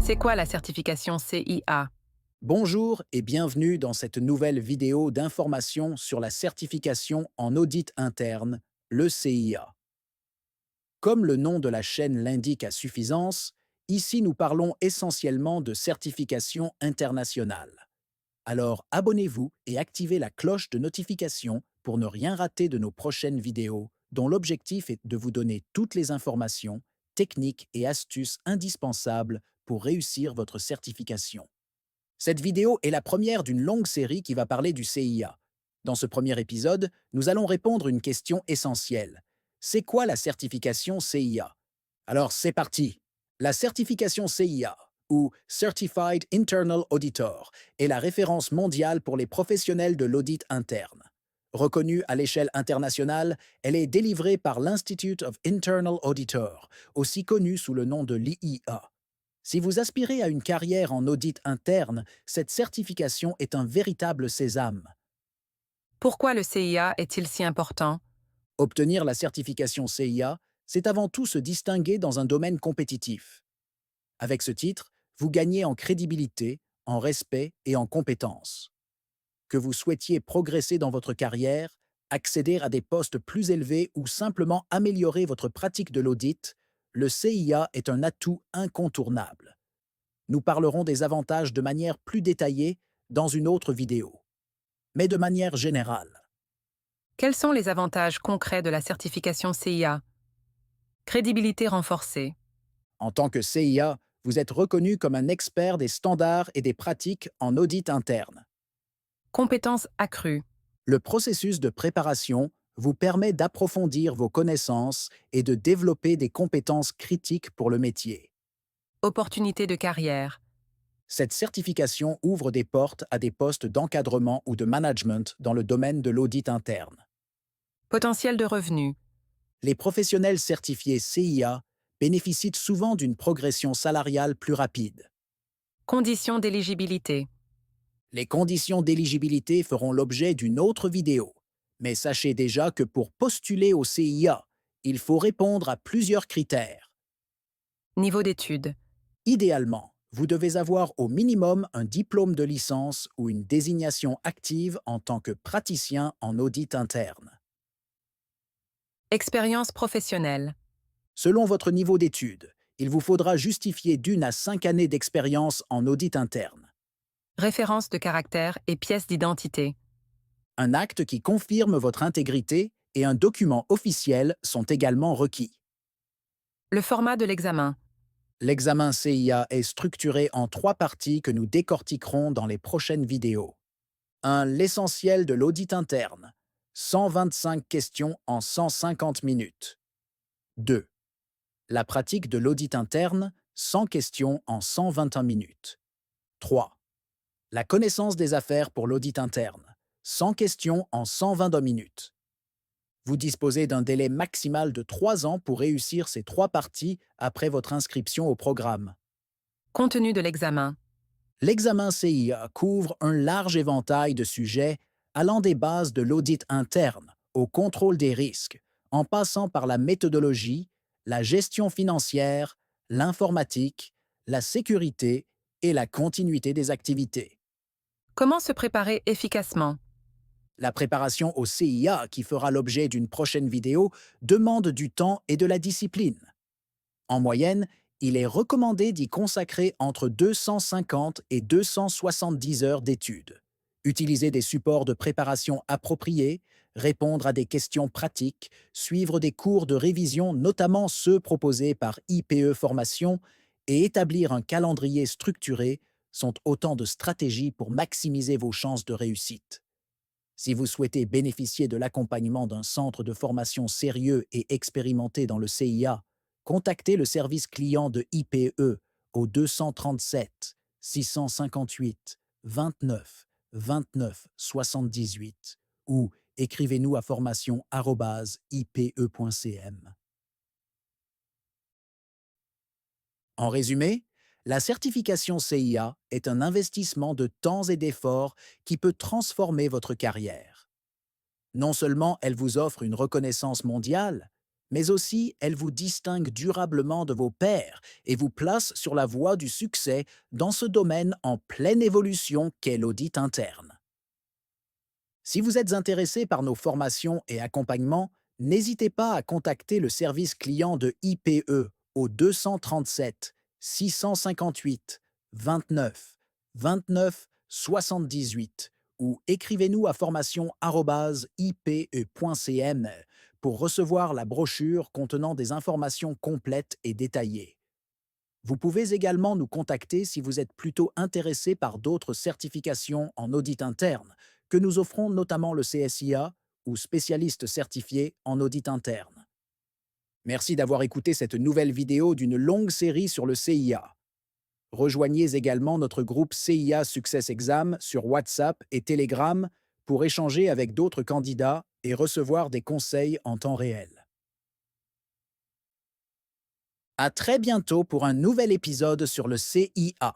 C'est quoi la certification CIA? Bonjour et bienvenue dans cette nouvelle vidéo d'information sur la certification en audit interne, le CIA. Comme le nom de la chaîne l'indique à suffisance, ici nous parlons essentiellement de certification internationale. Alors abonnez-vous et activez la cloche de notification pour ne rien rater de nos prochaines vidéos, dont l'objectif est de vous donner toutes les informations, techniques et astuces indispensables pour réussir votre certification. Cette vidéo est la première d'une longue série qui va parler du CIA. Dans ce premier épisode, nous allons répondre à une question essentielle. C'est quoi la certification CIA? Alors c'est parti. La certification CIA, ou Certified Internal Auditor, est la référence mondiale pour les professionnels de l'audit interne. Reconnue à l'échelle internationale, elle est délivrée par l'Institute of Internal Auditor, aussi connu sous le nom de l'IIA. Si vous aspirez à une carrière en audit interne, cette certification est un véritable sésame. Pourquoi le CIA est-il si important? Obtenir la certification CIA, c'est avant tout se distinguer dans un domaine compétitif. Avec ce titre, vous gagnez en crédibilité, en respect et en compétences. Que vous souhaitiez progresser dans votre carrière, accéder à des postes plus élevés ou simplement améliorer votre pratique de l'audit, le CIA est un atout incontournable. Nous parlerons des avantages de manière plus détaillée dans une autre vidéo. Mais de manière générale, Quels sont les avantages concrets de la certification CIA? Crédibilité renforcée. en tant que CIA, vous êtes reconnu comme un expert des standards et des pratiques en audit interne. Compétences accrues. Le processus de préparation vous permet d'approfondir vos connaissances et de développer des compétences critiques pour le métier. Opportunités de carrière. Cette certification ouvre des portes à des postes d'encadrement ou de management dans le domaine de l'audit interne. Potentiel de revenus. Les professionnels certifiés CIA bénéficient souvent d'une progression salariale plus rapide. Conditions d'éligibilité. Les conditions d'éligibilité feront l'objet d'une autre vidéo, mais sachez déjà que pour postuler au CIA, il faut répondre à plusieurs critères. Niveau d'études. Idéalement, vous devez avoir au minimum un diplôme de licence ou une désignation active en tant que praticien en audit interne. Expérience professionnelle. Selon votre niveau d'études, il vous faudra justifier d'1 à 5 années d'expérience en audit interne. Référence de caractère et pièce d'identité. Un acte qui confirme votre intégrité et un document officiel sont également requis. Le format de l'examen. L'examen CIA est structuré en 3 parties que nous décortiquerons dans les prochaines vidéos. 1. L'essentiel de l'audit interne. 125 questions en 150 minutes. 2. La pratique de l'audit interne. 100 questions en 121 minutes. 3. La connaissance des affaires pour l'audit interne. 100 questions en 122 minutes. Vous disposez d'un délai maximal de 3 ans pour réussir ces 3 parties après votre inscription au programme. Contenu de l'examen. L'examen CIA couvre un large éventail de sujets allant des bases de l'audit interne au contrôle des risques, en passant par la méthodologie, la gestion financière, l'informatique, la sécurité et la continuité des activités. Comment se préparer efficacement? La préparation au CIA, qui fera l'objet d'une prochaine vidéo, demande du temps et de la discipline. En moyenne, il est recommandé d'y consacrer entre 250 et 270 heures d'études. Utiliser des supports de préparation appropriés, répondre à des questions pratiques, suivre des cours de révision, notamment ceux proposés par IPE Formation, et établir un calendrier structuré sont autant de stratégies pour maximiser vos chances de réussite. Si vous souhaitez bénéficier de l'accompagnement d'un centre de formation sérieux et expérimenté dans le CIA, contactez le service client de IPE au 237 658 29 29 78 ou écrivez-nous à formation@ipe.cm. En résumé, la certification CIA est un investissement de temps et d'efforts qui peut transformer votre carrière. Non seulement elle vous offre une reconnaissance mondiale, mais aussi elle vous distingue durablement de vos pairs et vous place sur la voie du succès dans ce domaine en pleine évolution qu'est l'audit interne. Si vous êtes intéressé par nos formations et accompagnements, n'hésitez pas à contacter le service client de IPE au 237 658 29 29 78 ou écrivez-nous à formation@ipe.cm pour recevoir la brochure contenant des informations complètes et détaillées. Vous pouvez également nous contacter si vous êtes plutôt intéressé par d'autres certifications en audit interne, que nous offrons notamment le CSIA ou spécialiste certifié en audit interne. Merci d'avoir écouté cette nouvelle vidéo d'une longue série sur le CIA. Rejoignez également notre groupe CIA Success Exam sur WhatsApp et Telegram pour échanger avec d'autres candidats et recevoir des conseils en temps réel. À très bientôt pour un nouvel épisode sur le CIA.